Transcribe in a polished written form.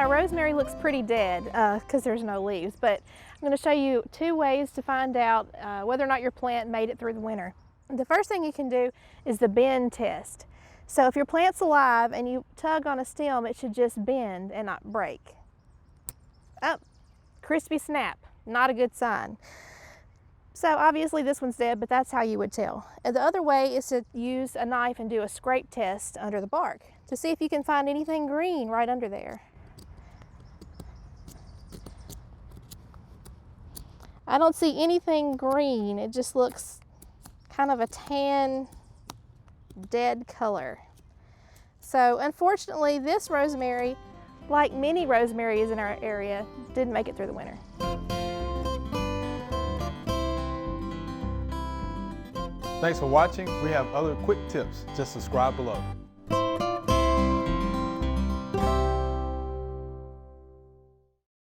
my rosemary looks pretty dead because there's no leaves, but I'm going to show you 2 ways to find out whether or not your plant made it through the winter. The first thing you can do is the bend test. So if your plant's alive and you tug on a stem, it should just bend and not break. Oh, crispy snap, not a good sign. So obviously this one's dead, but that's how you would tell. And the other way is to use a knife and do a scrape test under the bark to see if you can find anything green right under there. I don't see anything green. It just looks kind of a tan, dead color. So unfortunately, this rosemary, like many rosemaries in our area, didn't make it through the winter. Thanks for watching. We have other quick tips. Just subscribe below.